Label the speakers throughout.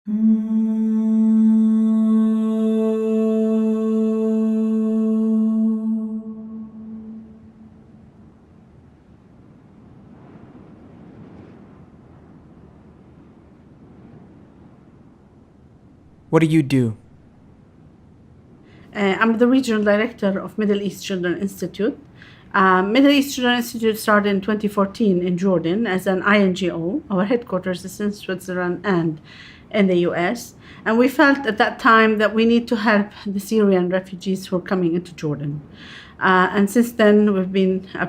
Speaker 1: What do you do?
Speaker 2: I'm the regional director of Middle East Children Institute. Middle East Children Institute started in 2014 in Jordan as an INGO. Our headquarters is in Switzerland and in the US. And we felt at that time that we need to help the Syrian refugees who are coming into Jordan. And since then, I've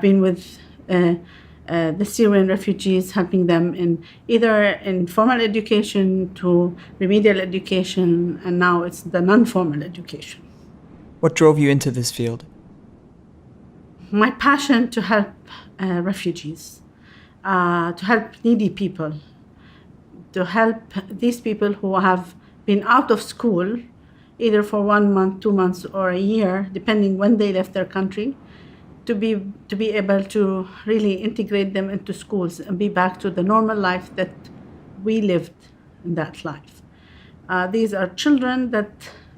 Speaker 2: been with the Syrian refugees, helping them in either in formal education to remedial education, and now it's the non-formal education.
Speaker 1: What drove you into this field?
Speaker 2: My passion to help refugees, to help needy people, to help these people who have been out of school, either for 1 month, 2 months, or a year, depending when they left their country, to be able to really integrate them into schools and be back to the normal life that we lived in that life. These are children that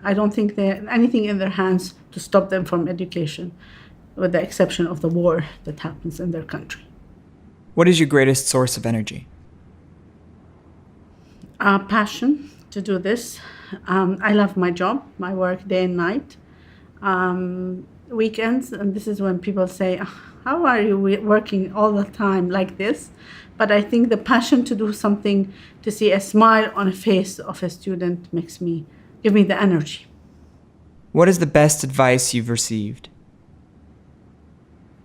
Speaker 2: I don't think they have anything in their hands to stop them from education, with the exception of the war that happens in their country.
Speaker 1: What is your greatest source of energy?
Speaker 2: Passion to do this. I love my job, my work day and night. Weekends, and this is when people say, how are you working all the time like this? But I think the passion to do something, to see a smile on the face of a student give me the energy.
Speaker 1: What is the best advice you've received?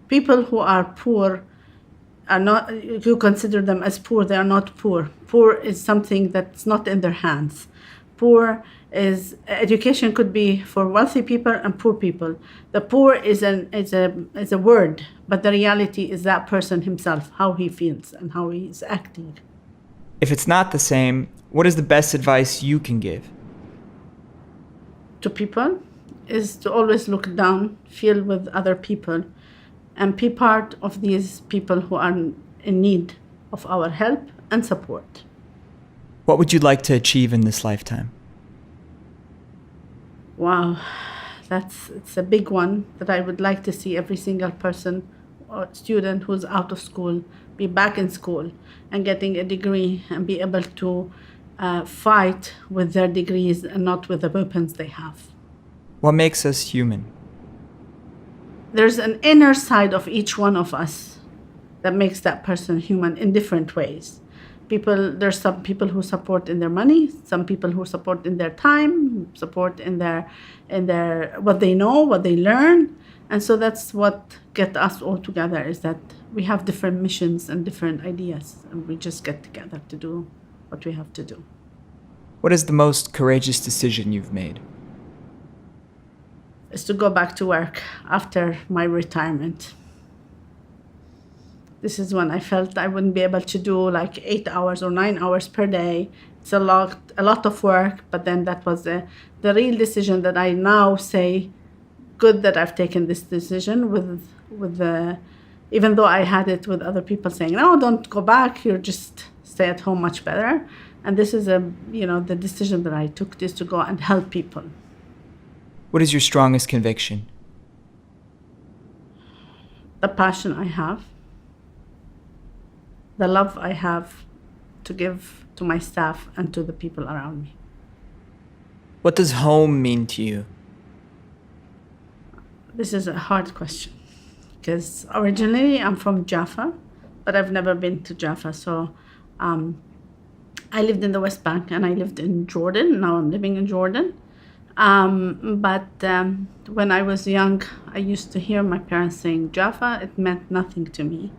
Speaker 2: People who are poor are not, if you consider them as poor, they are not poor. Poor is something that's not in their hands. Poor is, education could be for wealthy people and poor people. The poor is a word, but the reality is that person himself, how he feels and how he is acting.
Speaker 1: If it's not the same, what is the best advice you can give?
Speaker 2: To people is to always look down, feel with other people, and be part of these people who are in need of our help and support.
Speaker 1: What would you like to achieve in this lifetime?
Speaker 2: Wow, it's a big one that I would like to see every single person or student who's out of school be back in school and getting a degree and be able to fight with their degrees and not with the weapons they have.
Speaker 1: What makes us human?
Speaker 2: There's an inner side of each one of us that makes that person human in different ways. There's some people who support in their money, some people who support in their time, support in their what they know, what they learn. And so that's what gets us all together, is that we have different missions and different ideas, and we just get together to do what we have to do.
Speaker 1: What is the most courageous decision you've made?
Speaker 2: Is to go back to work after my retirement. This is when I felt I wouldn't be able to do like 8 hours or 9 hours per day. It's a lot of work, but then that was the real decision that I now say, good that I've taken this decision with the, even though I had it with other people saying, no, don't go back, you're just stay at home much better. And this is the decision that I took, is to go and help people.
Speaker 1: What is your strongest conviction?
Speaker 2: The passion I have, the love I have to give to my staff and to the people around me.
Speaker 1: What does home mean to you?
Speaker 2: This is a hard question because originally I'm from Jaffa, but I've never been to Jaffa. So I lived in the West Bank and I lived in Jordan. Now I'm living in Jordan. But when I was young, I used to hear my parents saying Jaffa. It meant nothing to me.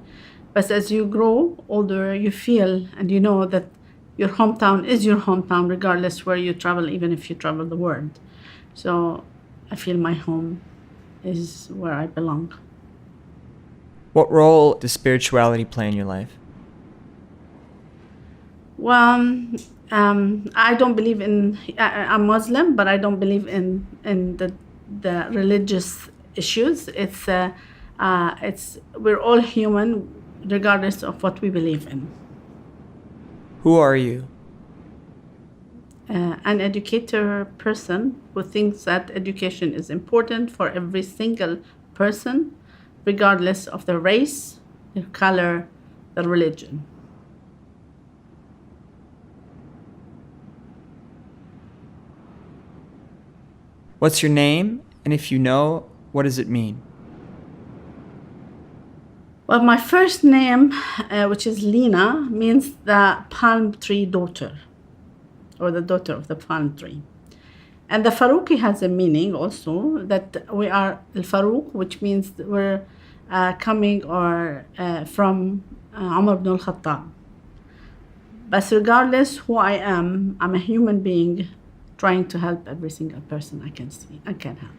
Speaker 2: But as you grow older, you feel and you know that your hometown is your hometown, regardless where you travel, even if you travel the world. So I feel my home is where I belong.
Speaker 1: What role does spirituality play in your life?
Speaker 2: Well, I don't believe in. I'm Muslim, but I don't believe in the religious issues. We're all human, regardless of what we believe in.
Speaker 1: Who are you?
Speaker 2: an educator person who thinks that education is important for every single person, regardless of their race, their color, their religion.
Speaker 1: What's your name? And if you know, what does it mean?
Speaker 2: Well, my first name, which is Lina, means the palm tree daughter, or the daughter of the palm tree. And the Farouqi has a meaning also, that we are al-Farouq, which means that we're coming from Umar ibn al-Khattab. But regardless who I am, I'm a human being trying to help every single person I can see, I can help.